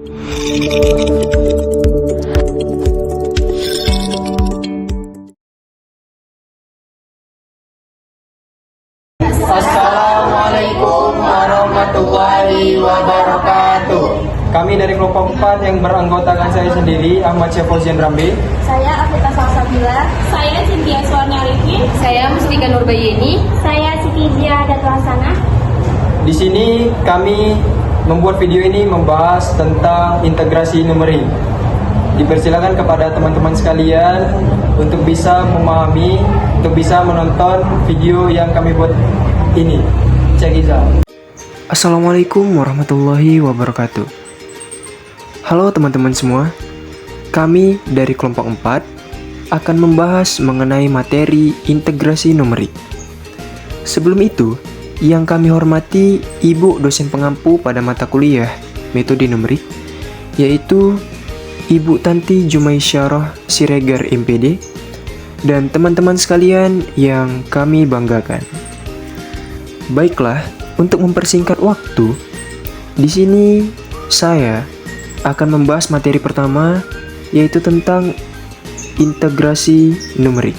Assalamualaikum warahmatullahi wabarakatuh. Kami dari kelompok 4 yang beranggotakan saya sendiri, Ahmad Syafauzian Rambe. Saya Afifah Salsabila. Saya Cynthia Suwarni Arifin. Saya Mustika Nurbayeni. Saya Siti Zia Datul Hasanah. Di sini kami membuat video ini membahas tentang integrasi numerik. Dipersilakan kepada teman-teman sekalian untuk bisa memahami, untuk bisa menonton video yang kami buat ini. Check it out. Assalamualaikum warahmatullahi wabarakatuh. Halo teman-teman semua. Kami dari kelompok 4 akan membahas mengenai materi integrasi numerik. Sebelum itu, yang kami hormati Ibu dosen pengampu pada mata kuliah metode numerik, yaitu Ibu Tanti Jumaisyarah Siregar MPD, dan teman-teman sekalian yang kami banggakan. Baiklah, untuk mempersingkat waktu, di sini saya akan membahas materi pertama, yaitu tentang integrasi numerik.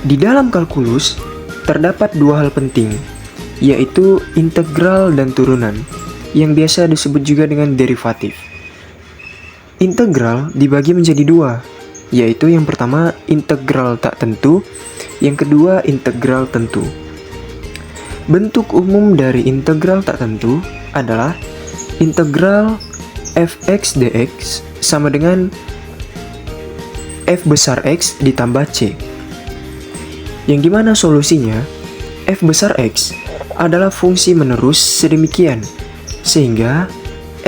Di dalam kalkulus terdapat dua hal penting, yaitu integral dan turunan, yang biasa disebut juga dengan derivatif. Integral dibagi menjadi dua, yaitu yang pertama integral tak tentu, yang kedua integral tentu. Bentuk umum dari integral tak tentu adalah integral fx dx sama dengan f besar X ditambah C, yang dimana solusinya f besar X adalah fungsi menerus sedemikian sehingga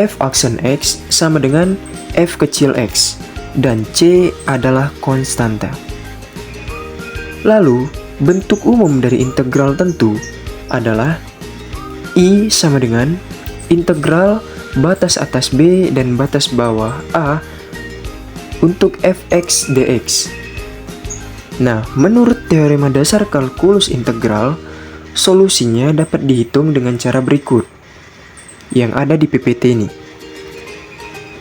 f aksen X sama dengan f kecil x dan C adalah konstanta. Lalu, bentuk umum dari integral tentu adalah I sama dengan integral batas atas B dan batas bawah A untuk fx dx. Nah, menurut teorema dasar kalkulus integral, solusinya dapat dihitung dengan cara berikut yang ada di PPT ini.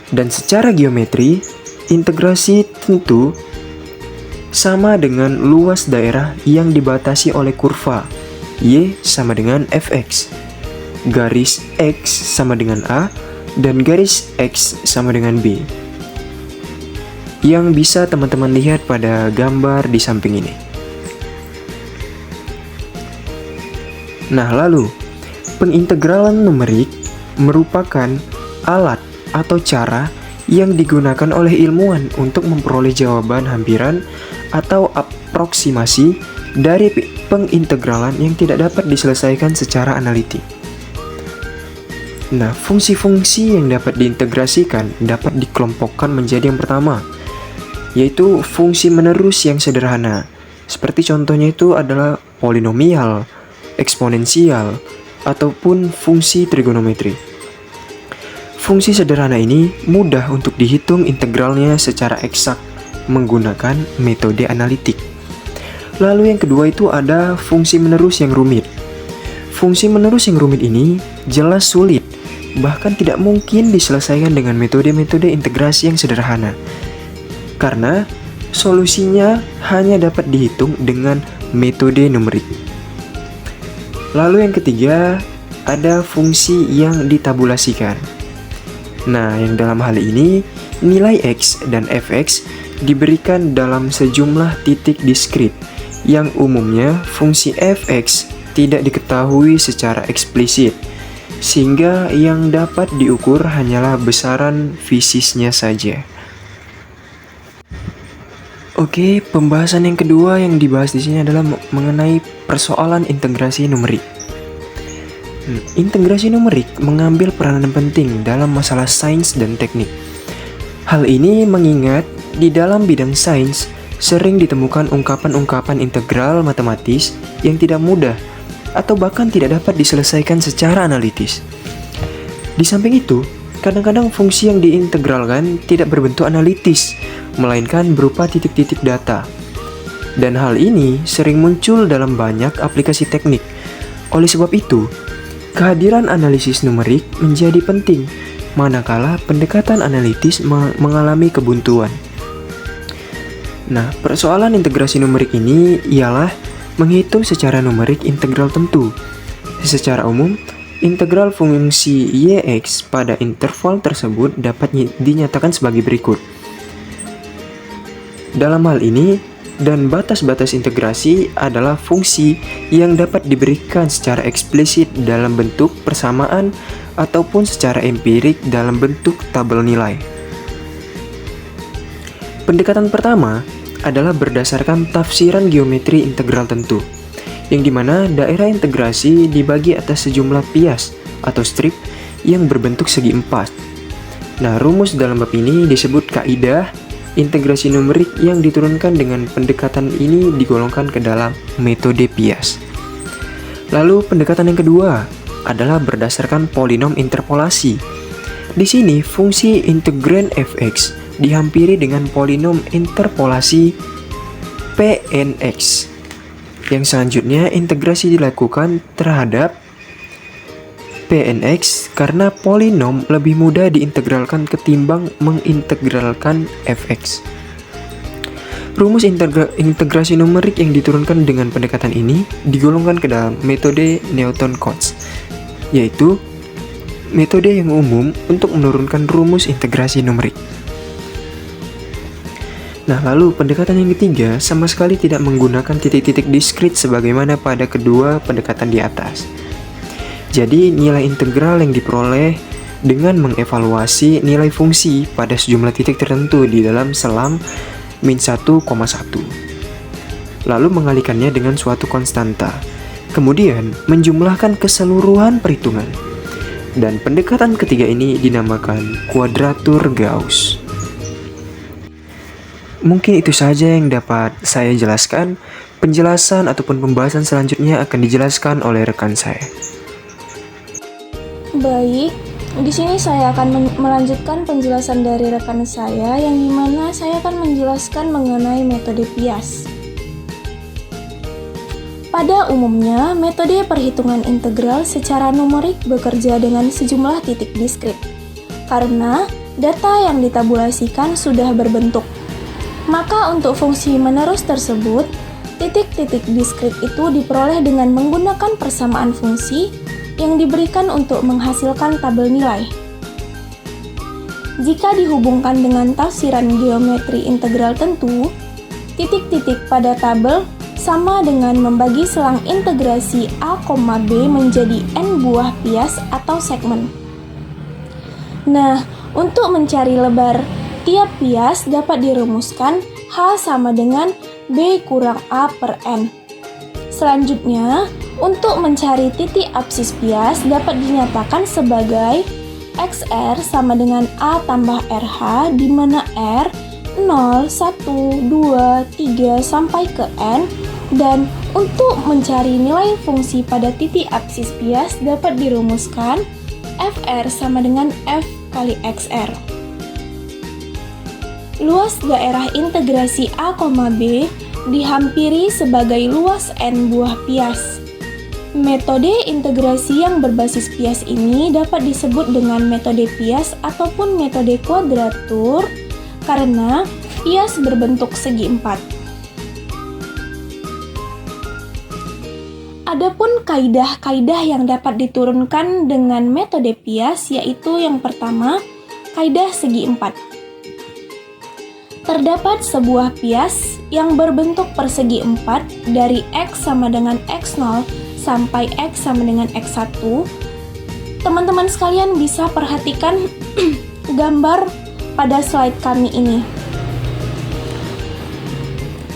Dan secara geometri, integrasi tentu sama dengan luas daerah yang dibatasi oleh kurva Y sama dengan fx, garis X sama dengan A, dan garis X sama dengan B, yang bisa teman-teman lihat pada gambar di samping ini. Nah, lalu pengintegralan numerik merupakan alat atau cara yang digunakan oleh ilmuwan untuk memperoleh jawaban hampiran atau aproksimasi dari pengintegralan yang tidak dapat diselesaikan secara analitik. Nah, fungsi-fungsi yang dapat diintegrasikan dapat dikelompokkan menjadi yang pertama, yaitu fungsi menerus yang sederhana. Seperti contohnya itu adalah polinomial, eksponensial, ataupun fungsi trigonometri. Fungsi sederhana ini mudah untuk dihitung integralnya secara eksak menggunakan metode analitik. Lalu yang kedua itu ada fungsi menerus yang rumit. Fungsi menerus yang rumit ini jelas sulit, bahkan tidak mungkin diselesaikan dengan metode-metode integrasi yang sederhana, karena solusinya hanya dapat dihitung dengan metode numerik. Lalu yang ketiga, ada fungsi yang ditabulasikan. Nah, yang dalam hal ini, nilai X dan Fx diberikan dalam sejumlah titik diskrit, yang umumnya fungsi Fx tidak diketahui secara eksplisit, sehingga yang dapat diukur hanyalah besaran fisisnya saja. Oke, pembahasan yang kedua yang dibahas di sini adalah mengenai persoalan integrasi numerik. Integrasi numerik mengambil peranan penting dalam masalah sains dan teknik. Hal ini mengingat di dalam bidang sains sering ditemukan ungkapan-ungkapan integral matematis yang tidak mudah atau bahkan tidak dapat diselesaikan secara analitis. Di samping itu, kadang-kadang fungsi yang diintegralkan tidak berbentuk analitis, melainkan berupa titik-titik data. Dan hal ini sering muncul dalam banyak aplikasi teknik. Oleh sebab itu, Kehadiran analisis numerik menjadi penting manakala pendekatan analitis mengalami kebuntuan. Nah, persoalan integrasi numerik ini ialah menghitung secara numerik integral tentu. Secara umum, integral fungsi y(x) pada interval tersebut dapat dinyatakan sebagai berikut. Dalam hal ini, dan batas-batas integrasi adalah fungsi yang dapat diberikan secara eksplisit dalam bentuk persamaan ataupun secara empirik dalam bentuk tabel nilai. Pendekatan pertama adalah berdasarkan tafsiran geometri integral tentu, yang dimana daerah integrasi dibagi atas sejumlah pias atau strip yang berbentuk segi empat. Nah, rumus dalam bab ini disebut kaidah integrasi numerik yang diturunkan dengan pendekatan ini digolongkan ke dalam metode pias. Lalu pendekatan yang kedua adalah berdasarkan polinom interpolasi. Di sini fungsi integran fx dihampiri dengan polinom interpolasi Pnx. Yang selanjutnya integrasi dilakukan terhadap Pnx karena polinom lebih mudah diintegralkan ketimbang mengintegralkan fx. Rumus integrasi numerik yang diturunkan dengan pendekatan ini digolongkan ke dalam metode Newton-Cotes, yaitu metode yang umum untuk menurunkan rumus integrasi numerik. Nah, lalu pendekatan yang ketiga sama sekali tidak menggunakan titik-titik diskrit sebagaimana pada kedua pendekatan di atas. Jadi, nilai integral yang diperoleh dengan mengevaluasi nilai fungsi pada sejumlah titik tertentu di dalam selang min 1,1. Lalu mengalikannya dengan suatu konstanta. Kemudian, menjumlahkan keseluruhan perhitungan. Dan pendekatan ketiga ini dinamakan kuadratur Gauss. Mungkin itu saja yang dapat saya jelaskan. Penjelasan ataupun pembahasan selanjutnya akan dijelaskan oleh rekan saya. Baik, di sini saya akan melanjutkan penjelasan dari rekan saya yang dimana saya akan menjelaskan mengenai metode Pias. Pada umumnya, metode perhitungan integral secara numerik bekerja dengan sejumlah titik diskrit karena data yang ditabulasikan sudah berbentuk. Maka untuk fungsi menerus tersebut, titik-titik diskrit itu diperoleh dengan menggunakan persamaan fungsi yang diberikan untuk menghasilkan tabel nilai. Jika dihubungkan dengan tafsiran geometri integral tentu, titik-titik pada tabel sama dengan membagi selang integrasi A, B menjadi n buah pias atau segmen. Nah, untuk mencari lebar tiap pias dapat dirumuskan H sama dengan B kurang A per N. Selanjutnya, untuk mencari titik apsis pias dapat dinyatakan sebagai XR sama dengan A tambah RH di mana R 0, 1, 2, 3 sampai ke N. Dan untuk mencari nilai fungsi pada titik apsis pias dapat dirumuskan FR sama dengan F kali XR. Luas daerah integrasi A, B dihampiri sebagai luas N buah pias. Metode integrasi yang berbasis pias ini dapat disebut dengan metode pias ataupun metode kuadratur karena pias berbentuk segi empat. Adapun kaidah-kaidah yang dapat diturunkan dengan metode pias yaitu yang pertama, kaidah segi empat. Terdapat sebuah pias yang berbentuk persegi 4 dari X sama dengan X0 sampai X sama dengan X1. Teman-teman sekalian bisa perhatikan gambar pada slide kami ini.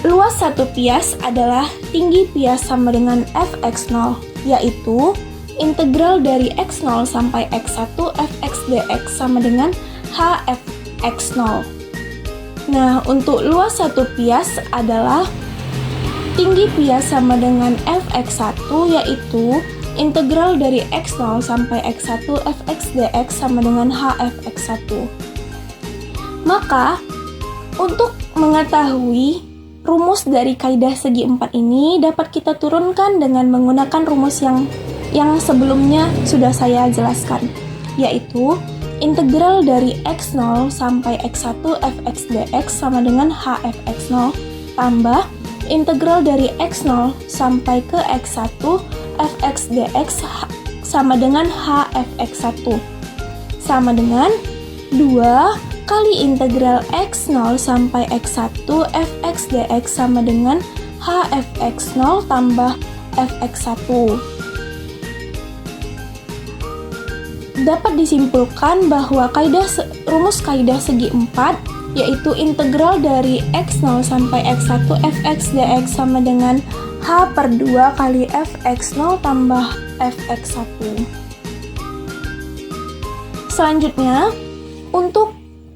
Luas satu pias adalah tinggi pias sama dengan Fx0, yaitu integral dari X0 sampai X1 Fx dx sama dengan Hfx0. Nah, untuk luas satu pias adalah tinggi pias sama dengan Fx1 yaitu integral dari X0 sampai X1 Fx dx sama dengan Hfx1. Maka, untuk mengetahui rumus dari kaidah segi 4 ini dapat kita turunkan dengan menggunakan rumus yang sebelumnya sudah saya jelaskan, yaitu integral dari x0 sampai x1 fx dx sama dengan hfx0 tambah integral dari x0 sampai ke x1 fx dx sama dengan hfx1 sama dengan 2 kali integral x0 sampai x1 fx dx sama dengan hfx0 tambah fx1. Dapat disimpulkan bahwa rumus kaidah segi 4 yaitu integral dari x0 sampai x1 fx dx sama dengan h/2 kali fx0 tambah fx1. Selanjutnya, untuk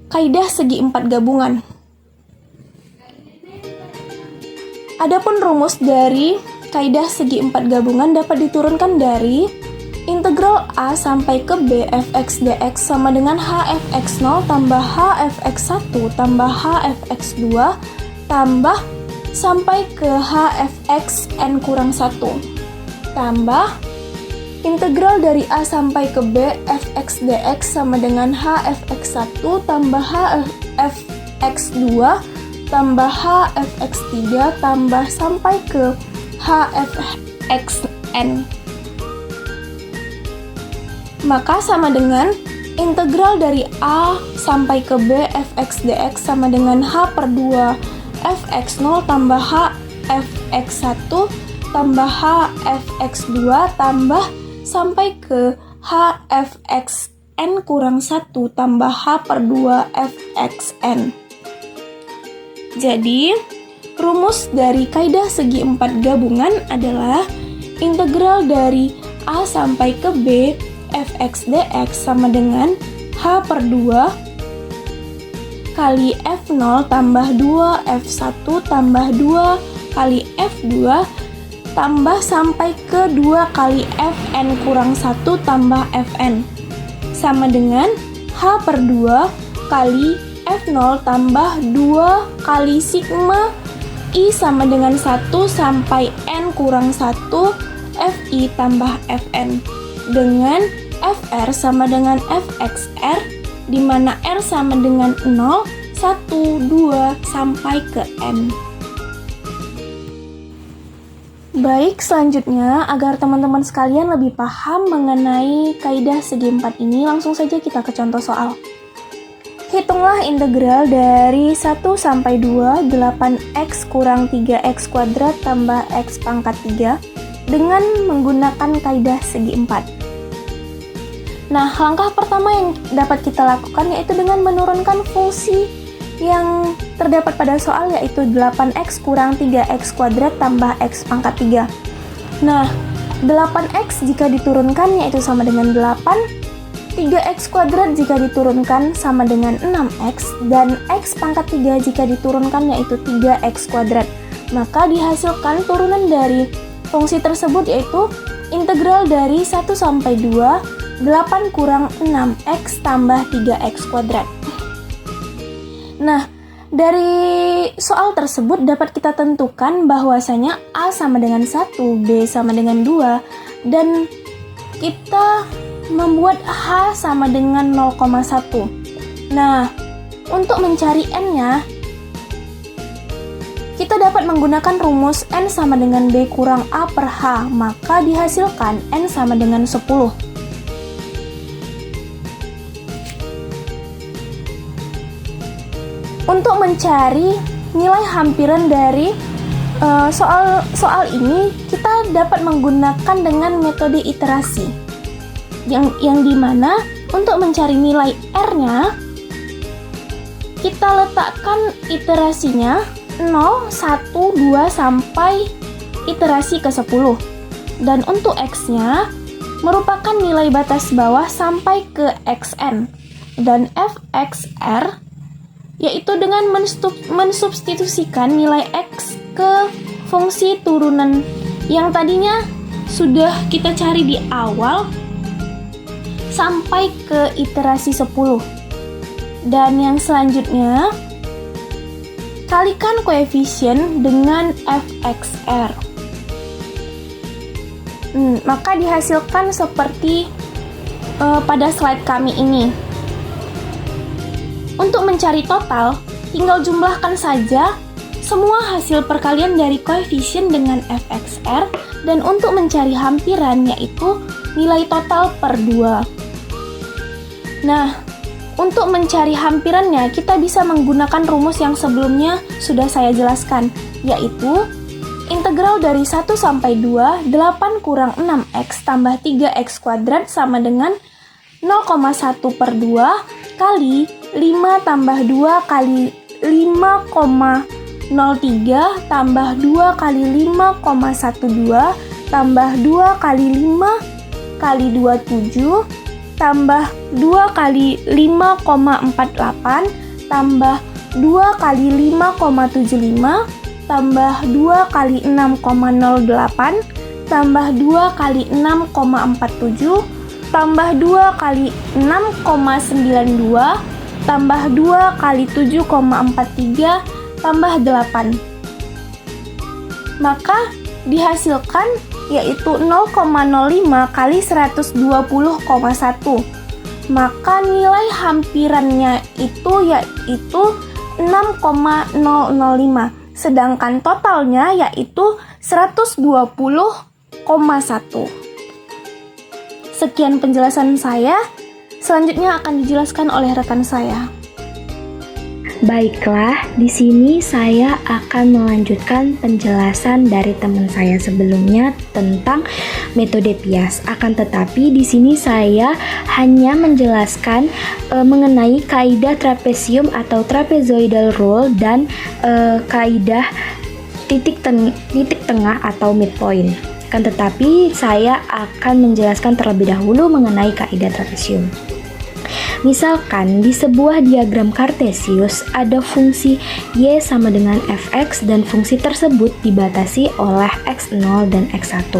kaidah segi 4 gabungan. Adapun rumus dari kaidah segi 4 gabungan dapat diturunkan dari integral A sampai ke B fx dx sama dengan hfx0 tambah hfx1 tambah hfx2 tambah sampai ke hfxn kurang 1 tambah integral dari A sampai ke B fx dx sama dengan hfx1 tambah hfx2 tambah hfx3 tambah sampai ke hfxn. Maka sama dengan integral dari A sampai ke B fx dx sama dengan h/2 fx0 tambah hfx1 tambah hfx2 tambah sampai ke hfxn kurang 1 tambah h/2 fxn. Jadi, rumus dari kaidah segi 4 gabungan adalah integral dari A sampai ke B fx dx sama dengan h/2 kali f0 tambah 2 f1 tambah 2 kali f2 tambah sampai ke 2 kali fn kurang 1 tambah fn sama dengan h/2 kali f0 tambah 2 kali sigma i sama dengan 1 sampai n kurang 1 fi tambah fn dengan fr sama dengan fxr di mana r sama dengan 0, 1, 2 sampai ke n. Baik, selanjutnya agar teman-teman sekalian lebih paham mengenai kaidah segi 4 ini, langsung saja kita ke contoh soal. Hitunglah integral dari 1 sampai 2 8x kurang 3x kuadrat tambah x pangkat 3 dengan menggunakan kaidah segi 4. Nah, langkah pertama yang dapat kita lakukan yaitu dengan menurunkan fungsi yang terdapat pada soal, yaitu 8x kurang 3x kuadrat tambah x pangkat 3. Nah, 8x jika diturunkan yaitu sama dengan 8, 3x kuadrat jika diturunkan sama dengan 6x, dan x pangkat 3 jika diturunkan yaitu 3x kuadrat. Maka dihasilkan turunan dari fungsi tersebut yaitu integral dari 1 sampai 2, 8 kurang 6x tambah 3x kuadrat. Nah, dari soal tersebut dapat kita tentukan bahwasanya A sama dengan 1, B sama dengan 2, dan kita membuat H sama dengan 0,1. Nah, untuk mencari N-nya, kita dapat menggunakan rumus N sama dengan B kurang A per H, maka dihasilkan N sama dengan 10. Untuk mencari nilai hampiran dari soal ini, kita dapat menggunakan dengan metode iterasi, yang dimana untuk mencari nilai R-nya, kita letakkan iterasinya 0, 1, 2 sampai iterasi ke 10. Dan untuk X-nya merupakan nilai batas bawah sampai ke Xn. Dan Fxr yaitu dengan mensubstitusikan nilai X ke fungsi turunan yang tadinya sudah kita cari di awal sampai ke iterasi 10. Dan yang selanjutnya, kalikan koefisien dengan fxr. Maka dihasilkan seperti pada slide kami ini. Untuk mencari total, tinggal jumlahkan saja semua hasil perkalian dari koefisien dengan fxr, dan untuk mencari hampiran yaitu nilai total per 2. Nah, untuk mencari hampirannya kita bisa menggunakan rumus yang sebelumnya sudah saya jelaskan, yaitu integral dari 1 sampai 2, 8 kurang 6x tambah 3x kuadrat sama dengan 0,1 per 2 kali 5 tambah 2 kali 5,03 tambah 2 kali 5,12 tambah 2 kali 5 kali 27 tambah 2 kali 5,48 tambah 2 kali 5,75 tambah 2 kali 6,08 tambah 2 kali 6,47 tambah 2 kali 6,92 tambah 2 kali 7,43 tambah 8. Maka dihasilkan yaitu 0,05 kali 120,1. Maka nilai hampirannya itu yaitu 6,005. Sedangkan totalnya yaitu 120,1. Sekian penjelasan saya. Selanjutnya akan dijelaskan oleh rekan saya. Baiklah, di sini saya akan melanjutkan penjelasan dari teman saya sebelumnya tentang metode Piast. Akan tetapi di sini saya hanya menjelaskan mengenai kaidah trapesium atau trapezoidal rule dan kaidah titik tengah atau midpoint. Akan tetapi saya akan menjelaskan terlebih dahulu mengenai kaidah trapesium. Misalkan di sebuah diagram kartesius ada fungsi y sama dengan fx dan fungsi tersebut dibatasi oleh x0 dan x1.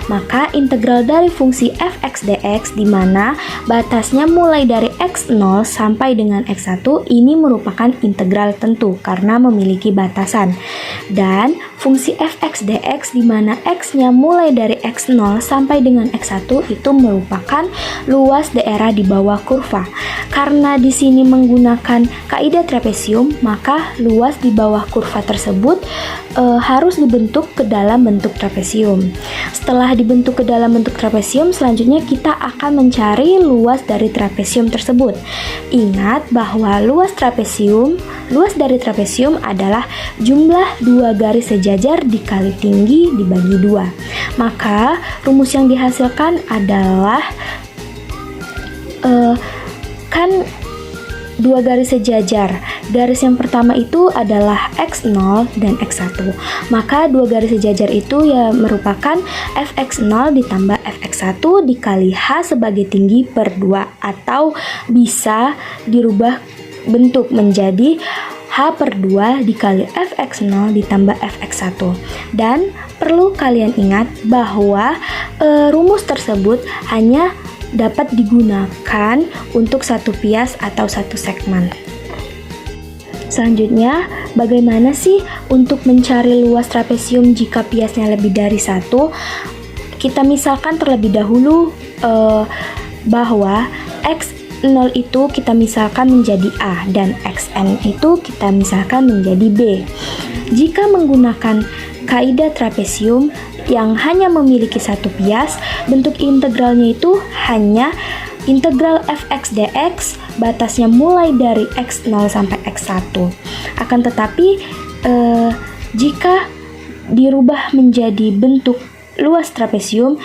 Maka integral dari fungsi fx dx di mana batasnya mulai dari x0 sampai dengan x1 ini merupakan integral tentu karena memiliki batasan. Dan fungsi fx dx di mana x-nya mulai dari x0 sampai dengan x1 itu merupakan luas daerah di bawah kurva. Karena di sini menggunakan kaidah trapesium, maka luas di bawah kurva tersebut harus dibentuk ke dalam bentuk trapesium. Setelah dibentuk ke dalam bentuk trapesium, selanjutnya kita akan mencari luas dari trapesium tersebut. Ingat bahwa luas dari trapesium adalah jumlah dua garis sejajar dikali tinggi dibagi 2. Maka rumus yang dihasilkan adalah kan dua garis sejajar. Garis yang pertama itu adalah x0 dan x1. Maka dua garis sejajar itu ya merupakan fx0 ditambah fx1 dikali h sebagai tinggi per 2, atau bisa dirubah bentuk menjadi h per 2 dikali fx0 ditambah fx1. Dan perlu kalian ingat bahwa rumus tersebut hanya dapat digunakan untuk satu pias atau satu segmen. Selanjutnya, bagaimana sih untuk mencari luas trapesium jika piasnya lebih dari 1? Kita misalkan terlebih dahulu bahwa x0 itu kita misalkan menjadi A dan xn itu kita misalkan menjadi B. Jika menggunakan kaidah trapesium yang hanya memiliki satu pias, bentuk integralnya itu hanya integral fx dx, batasnya mulai dari x0 sampai x1. Akan tetapi jika dirubah menjadi bentuk luas trapesium,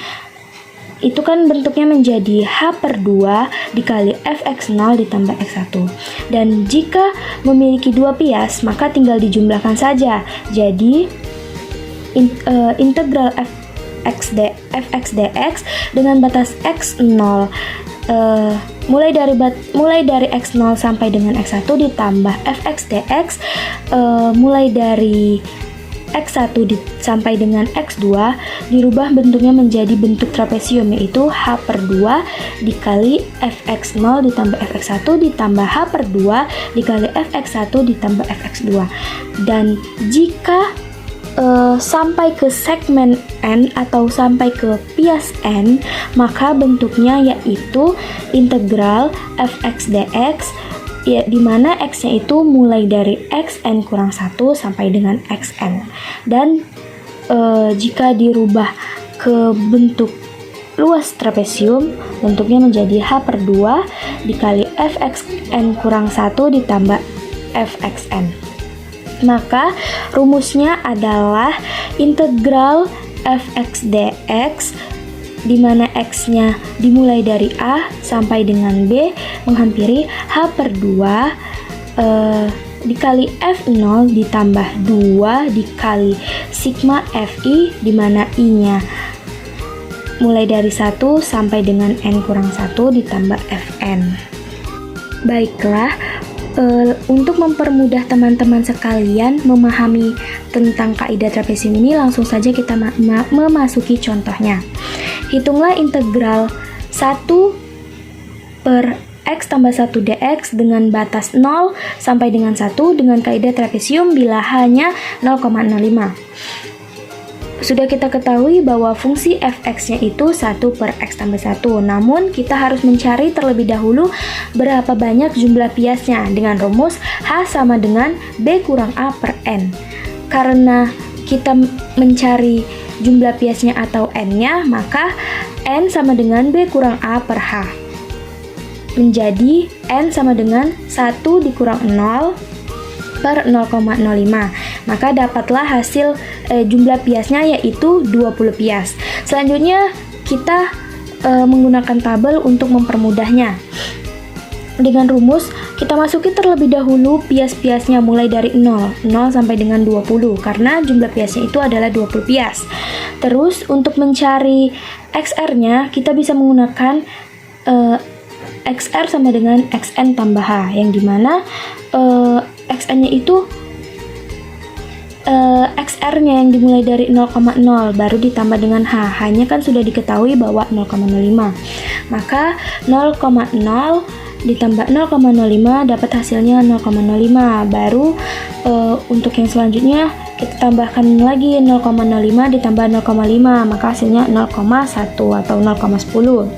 itu kan bentuknya menjadi h per 2 dikali fx0 ditambah x1. Dan jika memiliki dua pias, maka tinggal dijumlahkan saja. Jadi integral fx dx dengan batas x0 mulai dari x0 sampai dengan x1 ditambah fx dx mulai dari X1 sampai dengan X2 dirubah bentuknya menjadi bentuk trapesium, yaitu H per 2 dikali Fx0 ditambah Fx1 ditambah H per 2 dikali Fx1 ditambah Fx2. Dan jika sampai ke segmen N atau sampai ke pias N, maka bentuknya yaitu integral Fx dx, ya, di mana x-nya itu mulai dari xn kurang 1 sampai dengan xn. Dan jika dirubah ke bentuk luas trapesium, bentuknya menjadi H per 2 dikali Fxn kurang 1 ditambah Fxn. Maka rumusnya adalah integral Fx dx, di mana x-nya dimulai dari A sampai dengan B menghampiri H per 2 dikali F0 ditambah 2 dikali sigma Fi, di mana I-nya mulai dari 1 sampai dengan N kurang 1 ditambah Fn. Baiklah, untuk mempermudah teman-teman sekalian memahami tentang kaidah trapesium ini, langsung saja kita memasuki contohnya. Hitunglah integral 1 per x tambah 1 dx dengan batas 0 sampai dengan 1 dengan kaidah trapesium bila hanya 0,05. Sudah kita ketahui bahwa fungsi fx-nya itu 1 per x tambah 1. Namun kita harus mencari terlebih dahulu berapa banyak jumlah piasnya dengan rumus H sama dengan B kurang A per N. Karena kita mencari jumlah piasnya atau N-nya, maka N sama dengan B kurang A per H. Menjadi N sama dengan 1 dikurang 0 per 0,05. Maka dapatlah hasil jumlah piasnya yaitu 20 pias. Selanjutnya kita menggunakan tabel untuk mempermudahnya. Dengan rumus kita masuki terlebih dahulu pias-piasnya mulai dari 0 sampai dengan 20 karena jumlah piasnya itu adalah 20 pias. Terus untuk mencari XR-nya kita bisa menggunakan XR sama dengan XN tambah H, yang dimana XN-nya itu XR-nya yang dimulai dari 0,0 baru ditambah dengan H. H-nya kan sudah diketahui bahwa 0,05. Maka 0,0 ditambah 0,05 dapat hasilnya 0,05. Baru untuk yang selanjutnya kita tambahkan lagi 0,05 ditambah 0,5, maka hasilnya 0,1 atau 0,10.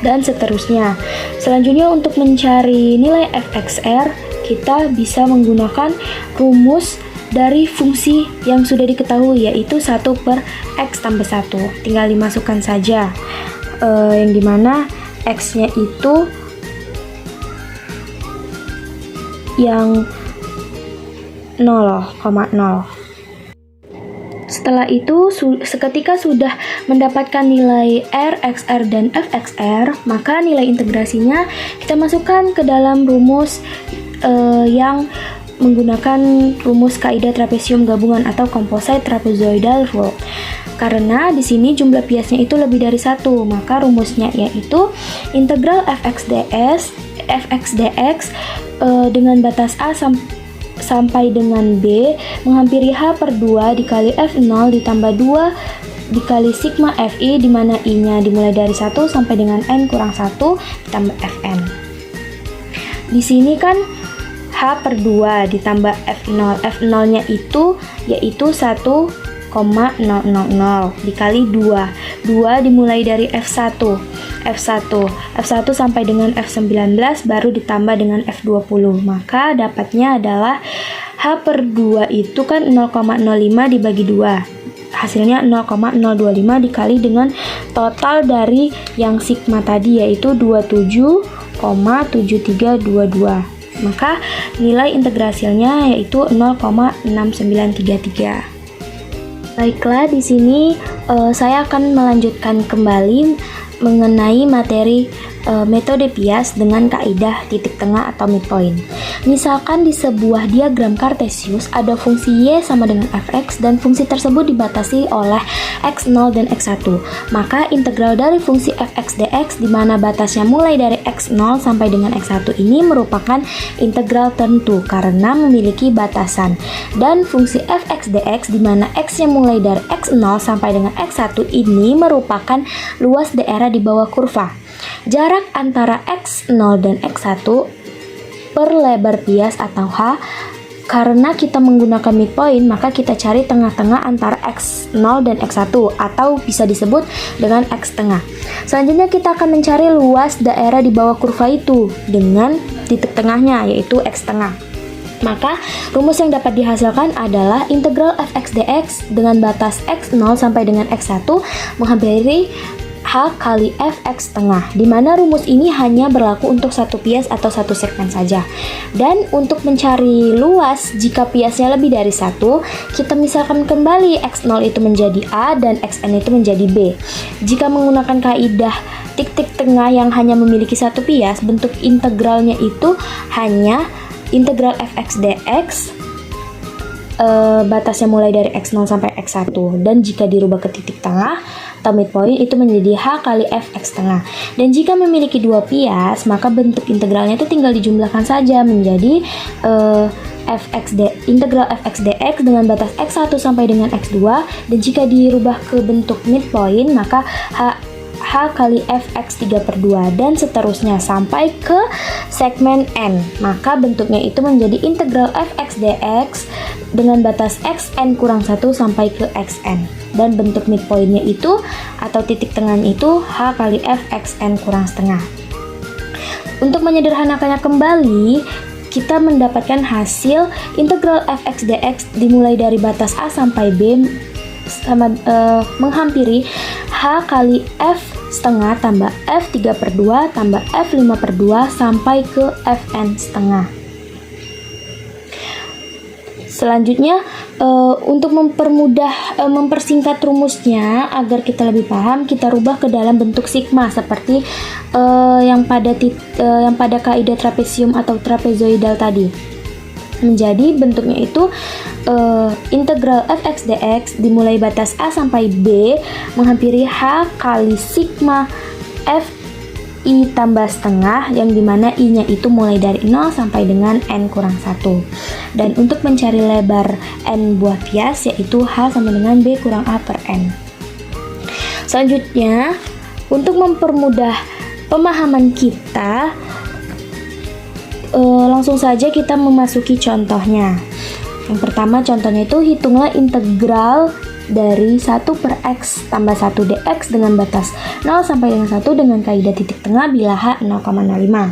Dan seterusnya. Selanjutnya untuk mencari nilai Fxr, kita bisa menggunakan rumus dari fungsi yang sudah diketahui, yaitu 1 per x tambah 1. Tinggal dimasukkan saja, yang dimana x-nya itu yang 0,0. Setelah itu, seketika sudah mendapatkan nilai R, XR, dan Fxr, maka nilai integrasinya kita masukkan ke dalam rumus yang menggunakan rumus kaidah trapesium gabungan atau composite trapezoidal rule. Karena di sini jumlah piasnya itu lebih dari 1, maka rumusnya yaitu integral Fx dx dengan batas A sampai dengan B menghampiri H per 2 dikali F0 ditambah 2 dikali sigma Fi, di mana I-nya dimulai dari 1 sampai dengan N kurang 1 ditambah Fn. Di sini kan H per 2 ditambah F0. F0-nya itu yaitu 1,000 dikali 2. 2 dimulai dari F1 sampai dengan F19 baru ditambah dengan F20. Maka dapatnya adalah H per 2 itu kan 0,05 dibagi 2. Hasilnya 0,025 dikali dengan total dari yang sigma tadi yaitu 27,7322. Maka nilai integrasinya yaitu 0,6933. Baiklah, di sini saya akan melanjutkan kembali mengenai materi metode Pias dengan kaidah titik tengah atau midpoint. Misalkan di sebuah diagram Kartesius ada fungsi y sama dengan fx dan fungsi tersebut dibatasi oleh x0 dan x1. Maka integral dari fungsi fx dx di mana batasnya mulai dari x0 sampai dengan x1 ini merupakan integral tentu karena memiliki batasan. Dan fungsi fx dx di mana x-nya mulai dari x0 sampai dengan x1 ini merupakan luas daerah di bawah kurva. Jarak antara x0 dan x1 per lebar Pias atau h. Karena kita menggunakan midpoint, maka kita cari tengah-tengah antara x0 dan x1 atau bisa disebut dengan x tengah. Selanjutnya kita akan mencari luas daerah di bawah kurva itu dengan titik tengahnya yaitu x tengah. Maka rumus yang dapat dihasilkan adalah integral fx dx dengan batas x0 sampai dengan x1 menghampiri h kali fx tengah, di mana rumus ini hanya berlaku untuk satu Pias atau satu segmen saja. Dan untuk mencari luas jika Piasnya lebih dari satu, kita misalkan kembali x0 itu menjadi a dan xn itu menjadi b. Jika menggunakan kaidah titik tengah yang hanya memiliki satu Pias, bentuk integralnya itu hanya integral fx dx batasnya mulai dari x0 sampai x1, dan jika dirubah ke titik tengah atau midpoint itu menjadi h kali fx tengah. Dan jika memiliki dua Pias, maka bentuk integralnya itu tinggal dijumlahkan saja menjadi integral fx dx dengan batas x1 sampai dengan x2, dan jika dirubah ke bentuk midpoint maka h kali fx3/2 dan seterusnya sampai ke segmen n. Maka bentuknya itu menjadi integral fx dx dengan batas xn kurang 1 sampai ke xn, dan bentuk midpointnya itu atau titik tengahnya itu h kali fxn kurang setengah. Untuk menyederhanakannya kembali, kita mendapatkan hasil integral fx dx dimulai dari batas a sampai b sama menghampiri h kali f setengah tambah f3/2 tambah f5/2 sampai ke fn setengah. Selanjutnya untuk mempersingkat rumusnya agar kita lebih paham, kita rubah ke dalam bentuk sigma seperti yang pada kaidah trapesium atau trapezoidal tadi. Menjadi bentuknya itu integral fx dx dimulai batas a sampai b menghampiri h kali sigma f i tambah setengah, yang dimana i nya itu mulai dari 0 sampai dengan n kurang 1. Dan untuk mencari lebar n buah Pias yaitu h sama dengan b kurang a per n. Selanjutnya, untuk mempermudah pemahaman kita, langsung saja kita memasuki contohnya. Yang pertama contohnya itu hitunglah integral dari 1 per x tambah 1 dx dengan batas 0 sampai dengan 1 dengan kaidah titik tengah bila h 0,05.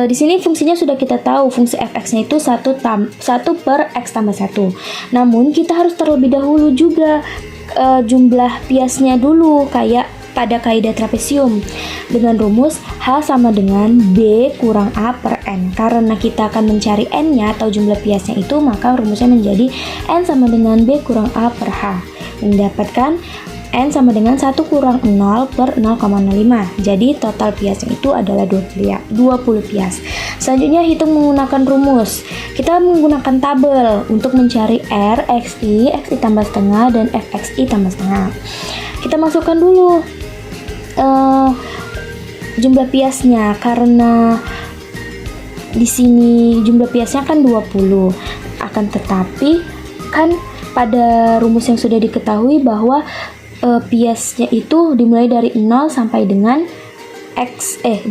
Di sini fungsinya sudah kita tahu, fungsi fx-nya itu 1 per x tambah 1. Namun kita harus terlebih dahulu juga jumlah Piasnya dulu kayak pada kaidah trapesium dengan rumus h sama dengan b kurang a per n. Karena kita akan mencari n-nya atau jumlah Piasnya itu, maka rumusnya menjadi n sama dengan b kurang a per h. Mendapatkan n sama dengan 1 kurang 0 per 0,05. Jadi total Piasnya itu adalah 20 Pias. Selanjutnya hitung menggunakan rumus. Kita menggunakan tabel untuk mencari r, xi tambah setengah, dan fxi tambah setengah. Kita masukkan dulu jumlah Piasnya, karena di sini jumlah Piasnya kan 20. Akan tetapi kan pada rumus yang sudah diketahui bahwa Piasnya itu dimulai dari 0 sampai dengan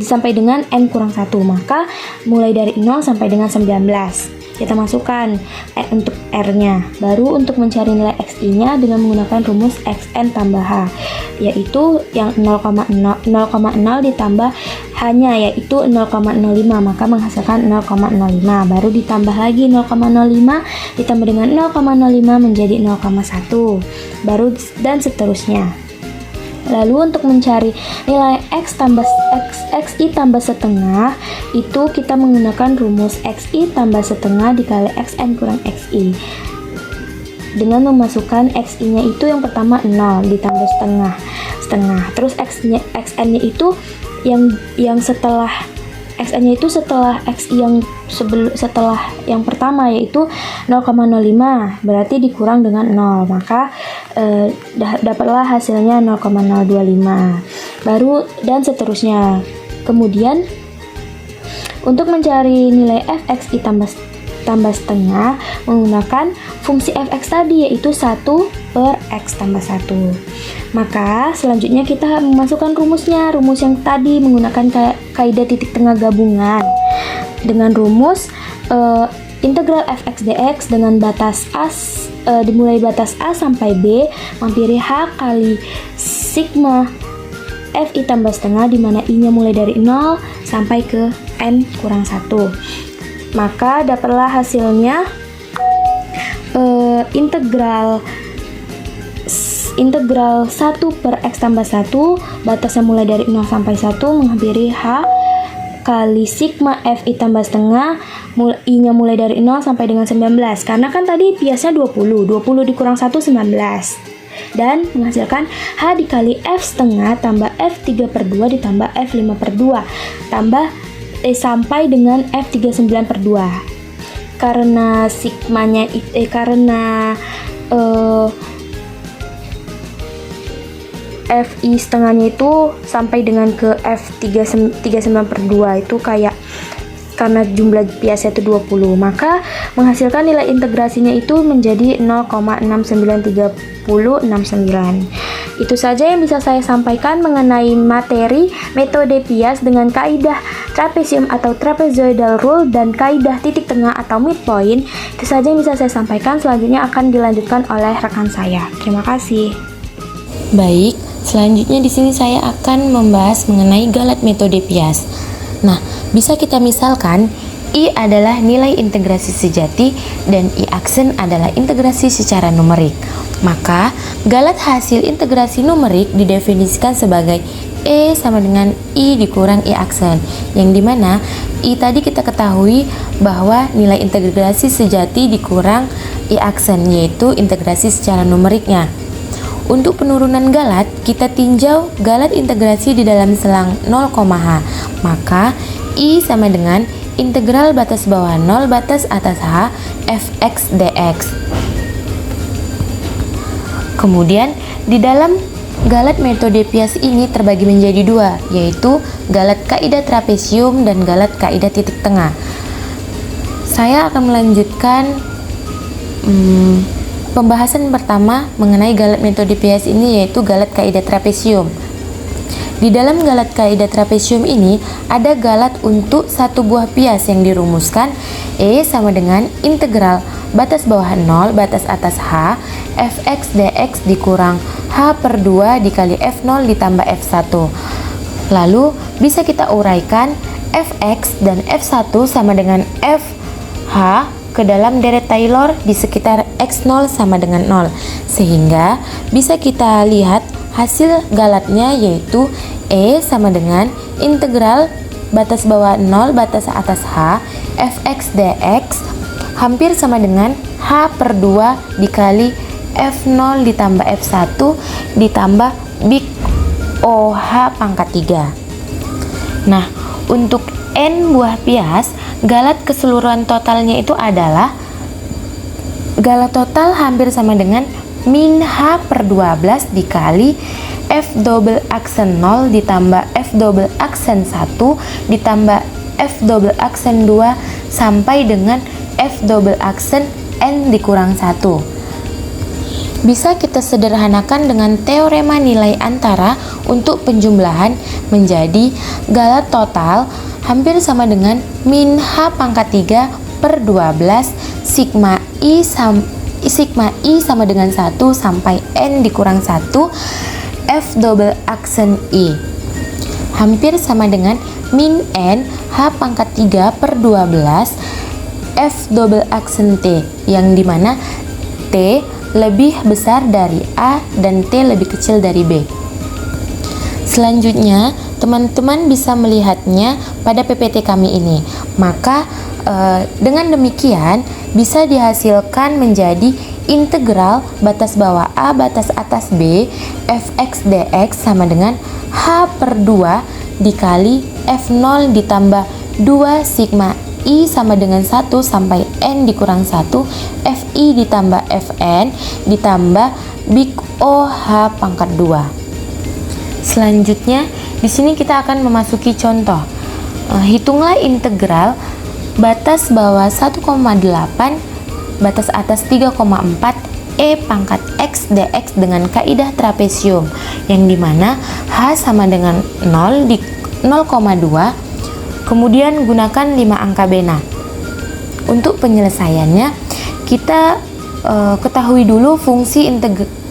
sampai dengan n kurang 1. Maka mulai dari 0 sampai dengan 19. Kita masukkan untuk r-nya. Baru untuk mencari nilai xi-nya dengan menggunakan rumus xn tambah h, yaitu yang 0,0 ditambah h-nya yaitu 0,05, maka menghasilkan 0,05. Baru ditambah lagi 0,05 ditambah dengan 0,05 menjadi 0,1. Baru dan seterusnya. Lalu untuk mencari nilai xi tambah setengah itu kita menggunakan rumus xi tambah setengah dikali xn kurang xi. dengan memasukkan XI-nya itu yang pertama 0 ditambah setengah. Terus XN-nya itu yang setelah XN-nya itu setelah XI setelah yang pertama yaitu 0,05, berarti dikurang dengan 0, maka dapatlah hasilnya 0,025. Baru dan seterusnya. Kemudian untuk mencari nilai fxi tambah setengah menggunakan fungsi fx tadi yaitu 1 per x tambah 1. Maka selanjutnya kita memasukkan rumus yang tadi menggunakan kaidah titik tengah gabungan dengan rumus integral fx dx dengan batas a dimulai batas a sampai b mampiri h kali sigma fi tambah setengah, di mana i-nya mulai dari 0 sampai ke n kurang 1. Maka dapatlah hasilnya integral 1 per x tambah 1, batasnya mulai dari 0 sampai 1 menghampiri h kali sigma fi tambah setengah, i-nya mulai dari 0 sampai dengan 19, karena kan tadi biasanya 20 dikurang 1 19, dan menghasilkan h dikali f setengah tambah f3 per 2 ditambah f5 per 2 tambah sampai dengan f39 per 2. Karena sigmanya fi setengahnya itu sampai dengan ke f39 per 2 itu kayak karena jumlah biasa itu 20, maka menghasilkan nilai integrasinya itu menjadi 0,693069. Itu saja yang bisa saya sampaikan mengenai materi metode Piast dengan kaidah trapesium atau trapezoidal rule dan kaidah titik tengah atau midpoint. Itu saja yang bisa saya sampaikan, selanjutnya akan dilanjutkan oleh rekan saya. Terima kasih. Baik, selanjutnya di sini saya akan membahas mengenai galat metode Piast. Nah, bisa kita misalkan I adalah nilai integrasi sejati dan I aksen adalah integrasi secara numerik. Maka, galat hasil integrasi numerik didefinisikan sebagai E sama dengan I dikurang I aksen, yang dimana I tadi kita ketahui bahwa nilai integrasi sejati dikurang I aksen, yaitu integrasi secara numeriknya. Untuk penurunan galat, kita tinjau galat integrasi di dalam selang 0,h. Maka, I sama dengan integral batas bawah 0 batas atas h fx dx. Kemudian, di dalam galat metode Piast ini terbagi menjadi dua, yaitu galat kaidah trapesium dan galat kaidah titik tengah. Saya akan melanjutkan pembahasan pertama mengenai galat metode Piast ini, yaitu galat kaidah trapesium. Di dalam galat kaidah trapesium ini ada galat untuk satu buah Piast yang dirumuskan E sama dengan integral batas bawah 0 batas atas h fx dx dikurang h per 2 dikali f0 ditambah f1. Lalu bisa kita uraikan fx dan f1 sama dengan fh ke dalam deret Taylor di sekitar x0 sama dengan 0, sehingga bisa kita lihat hasil galatnya yaitu E sama dengan integral batas bawah 0 batas atas h fx dx hampir sama dengan h per 2 dikali f0 ditambah f1 ditambah big OH pangkat 3. Nah, untuk n buah Piast, galat keseluruhan totalnya itu adalah galat total hampir sama dengan min h per 12 dikali f double aksen 0 ditambah f double aksen 1 ditambah f double aksen 2 sampai dengan f double aksen n dikurang 1. Bisa kita sederhanakan dengan teorema nilai antara untuk penjumlahan menjadi galat total hampir sama dengan min h pangkat 3 per 12 sigma i sama dengan 1 sampai n dikurang 1 f double aksen i hampir sama dengan min n h pangkat 3 per 12 f double aksen t, yang dimana t lebih besar dari a dan t lebih kecil dari b. Selanjutnya, teman-teman bisa melihatnya pada PPT kami ini. Maka dengan demikian bisa dihasilkan menjadi integral batas bawah A batas atas B fx dx sama dengan H per 2 dikali F0 ditambah 2 sigma I sama dengan 1 sampai N dikurang 1 Fi ditambah Fn ditambah Big O H pangkat 2. Selanjutnya di sini kita akan memasuki contoh. Hitunglah integral batas bawah 1,8 batas atas 3,4 E pangkat X dx dengan kaidah trapesium yang dimana H sama dengan 0 di 0,2, kemudian gunakan 5 angka bena. Untuk penyelesaiannya kita ketahui dulu fungsi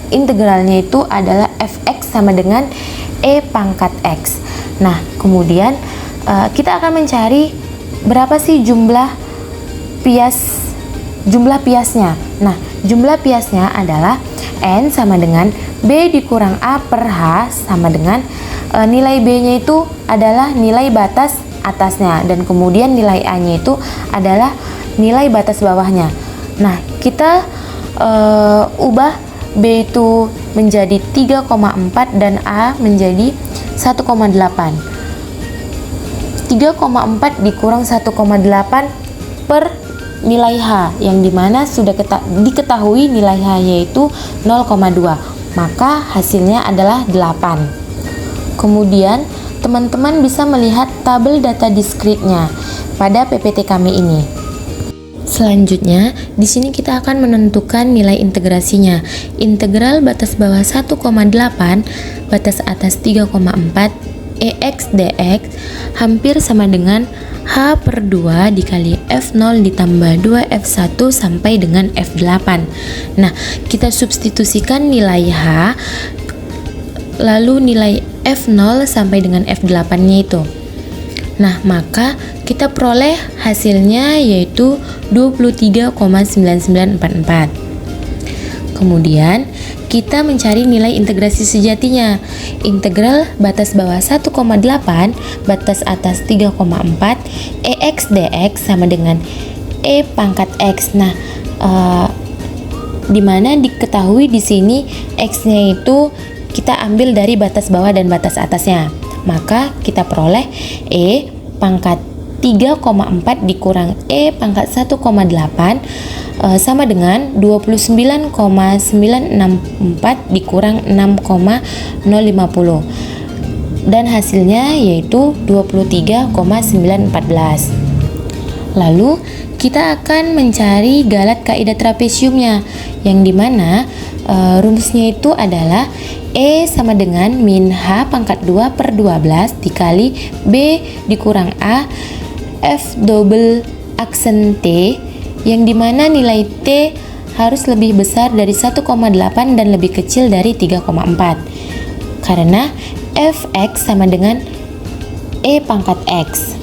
integralnya itu adalah fx sama dengan E pangkat X. Nah kemudian kita akan mencari berapa sih jumlah piasnya. Nah, jumlah piasnya adalah N sama dengan B dikurang A per H sama dengan nilai B-nya itu adalah nilai batas atasnya dan kemudian nilai A-nya itu adalah nilai batas bawahnya. Nah, kita ubah B itu menjadi 3,4 dan A menjadi 1,8. 3,4 dikurang 1,8 per nilai H yang dimana sudah diketahui nilai H yaitu 0,2, maka hasilnya adalah 8. Kemudian teman-teman bisa melihat tabel data diskritnya pada PPT kami ini. Selanjutnya di sini kita akan menentukan nilai integrasinya. Integral batas bawah 1,8 batas atas 3,4 EX dx hampir sama dengan H per 2 dikali F0 ditambah 2F1 sampai dengan F8. Nah, kita substitusikan nilai H lalu nilai F0 sampai dengan F8 nya itu. Nah, maka kita peroleh hasilnya yaitu 23,9944. Kemudian kita mencari nilai integrasi sejatinya. Integral batas bawah 1,8 batas atas 3,4 EX dx sama dengan E pangkat X. Nah, dimana diketahui di sini X-nya itu kita ambil dari batas bawah dan batas atasnya. Maka kita peroleh E pangkat 3,4 dikurang E pangkat 1,8 sama dengan 29,964 dikurang 6,050 dan hasilnya yaitu 23,914. Lalu kita akan mencari galat kaidah trapesiumnya yang dimana rumusnya itu adalah E sama dengan min H pangkat 2 per 12 dikali B dikurang A F double aksen T yang dimana nilai T harus lebih besar dari 1,8 dan lebih kecil dari 3,4 karena Fx sama dengan E pangkat X.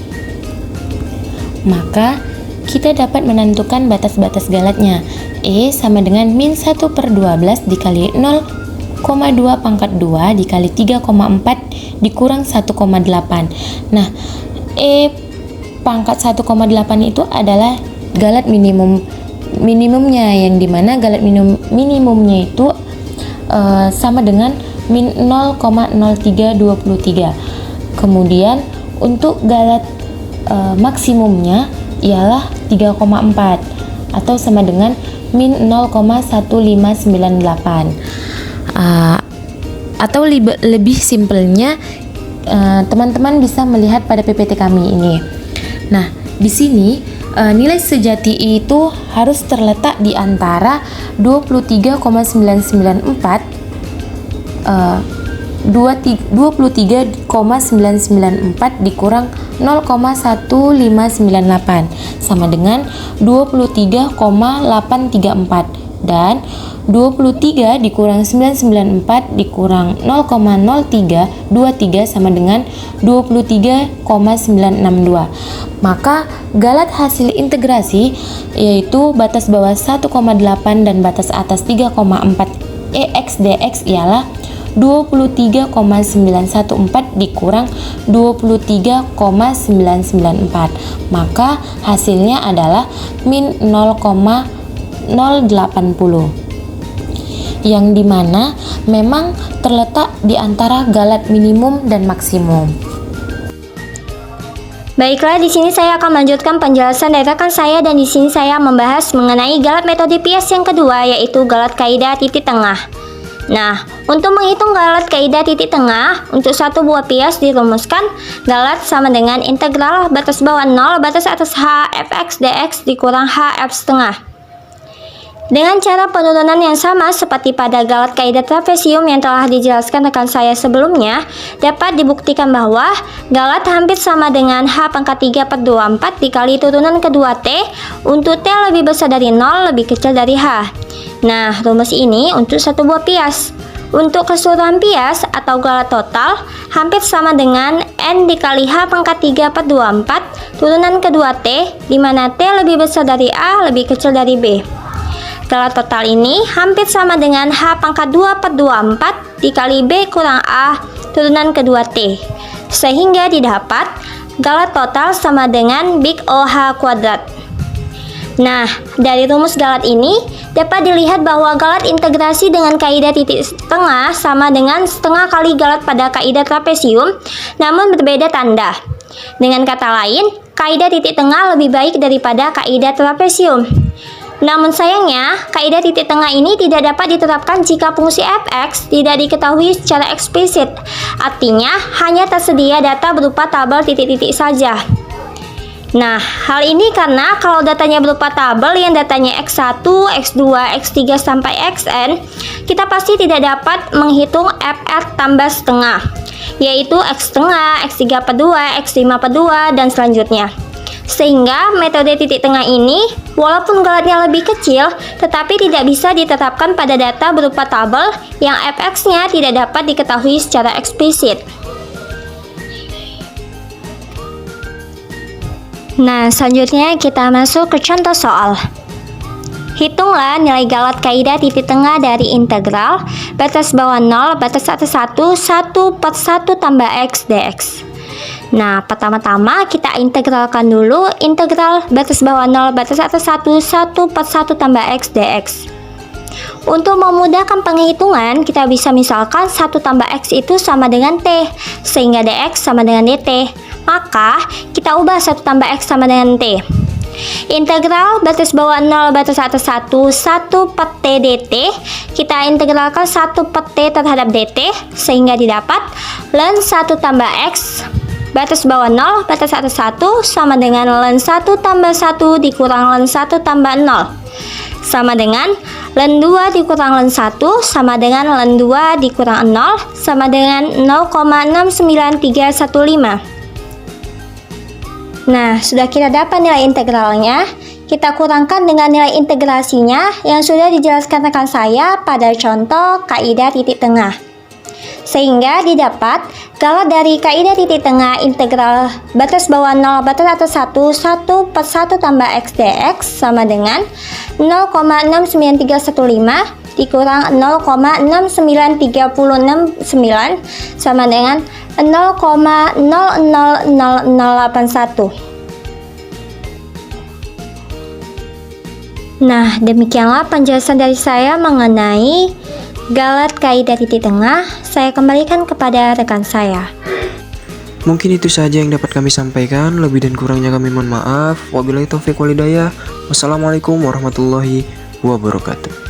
Maka kita dapat menentukan batas-batas galatnya. E sama dengan min 1 per 12 dikali 0,2 pangkat 2 dikali 3,4 dikurang 1,8. Nah, E pangkat 1,8 itu adalah galat minimumnya yang dimana galat minimumnya itu sama dengan min 0,0323. Kemudian untuk galat maksimumnya ialah 3,4 atau sama dengan min 0,1598. Atau lebih simpelnya teman-teman bisa melihat pada PPT kami ini. Nah, di sini nilai sejati itu harus terletak di antara 23,994 dikurang 0,1598 sama dengan 23,834 dan 23 dikurang 994 dikurang 0,0323 sama dengan 23,962. Maka galat hasil integrasi yaitu batas bawah 1,8 dan batas atas 3,4 EX dx ialah 23,914 dikurang 23,994. Maka hasilnya adalah min 0,080. yang dimana memang terletak di antara galat minimum dan maksimum. Baiklah, di sini saya akan melanjutkan penjelasan dari rekan saya dan di sini saya membahas mengenai galat metode Pias yang kedua, yaitu galat kaidah titik tengah. Nah, untuk menghitung galat kaidah titik tengah, untuk satu buah Pias dirumuskan galat sama dengan integral batas bawah 0 batas atas h fx dx dikurang h f setengah. Dengan cara penurunan yang sama seperti pada galat kaidah trapesium yang telah dijelaskan rekan saya sebelumnya, dapat dibuktikan bahwa galat hampir sama dengan H pangkat 3/24 dikali turunan kedua T untuk T lebih besar dari 0 lebih kecil dari H. Nah, rumus ini untuk satu buah Pias. Untuk keseluruhan Pias atau galat total hampir sama dengan N dikali H pangkat 3/24 turunan kedua T, di mana T lebih besar dari A lebih kecil dari B. Galat total ini hampir sama dengan H pangkat 2/24 dikali B kurang A turunan kedua T, sehingga didapat galat total sama dengan big OH kuadrat. Nah, dari rumus galat ini dapat dilihat bahwa galat integrasi dengan kaidah titik tengah sama dengan setengah kali galat pada kaidah trapesium, namun berbeda tanda. Dengan kata lain, kaidah titik tengah lebih baik daripada kaidah trapesium. Namun sayangnya, kaidah titik tengah ini tidak dapat diterapkan jika fungsi fx tidak diketahui secara eksplisit. Artinya, hanya tersedia data berupa tabel titik-titik saja. Nah, hal ini karena kalau datanya berupa tabel yang datanya x1, x2, x3 sampai xn, kita pasti tidak dapat menghitung fr tambah setengah, yaitu x setengah, x3/2, x5/2, dan selanjutnya. Sehingga metode titik tengah ini walaupun galatnya lebih kecil tetapi tidak bisa diterapkan pada data berupa tabel yang fx-nya tidak dapat diketahui secara eksplisit. Nah, selanjutnya kita masuk ke contoh soal. Hitunglah nilai galat kaidah titik tengah dari integral batas bawah 0 batas atas 1 1/1 tambah x dx. Nah, pertama-tama kita integralkan dulu integral batas bawah 0 batas atas 1 1/1 tambah x dx. Untuk memudahkan penghitungan, kita bisa misalkan 1 tambah x itu sama dengan t, sehingga dx sama dengan dt. Maka, kita ubah 1 tambah x sama dengan t. Integral batas bawah 0 batas atas 1 1/t dt, kita integralkan 1/t terhadap dt, sehingga didapat ln 1 tambah x batas bawah 0 batas atas 1 sama dengan ln 1 tambah 1 dikurang ln 1 tambah 0 sama dengan ln 2 dikurang ln 1 sama dengan ln 2 dikurang 0 sama dengan 0,69315. Nah, sudah kita dapat nilai integralnya, kita kurangkan dengan nilai integrasinya yang sudah dijelaskan rekan saya pada contoh kaidah titik tengah. Sehingga didapat galat dari kaidah titik tengah integral batas bawah 0 batas atas 1 1/1 tambah x dx sama dengan 0,69315 dikurang 0,69369 sama dengan 0,000081. Nah, demikianlah penjelasan dari saya mengenai galat kaidah titik tengah. Saya kembalikan kepada rekan saya. Mungkin itu saja yang dapat kami sampaikan. Lebih dan kurangnya kami mohon maaf. Wabillahi taufiq wal hidayah. Wassalamualaikum warahmatullahi wabarakatuh.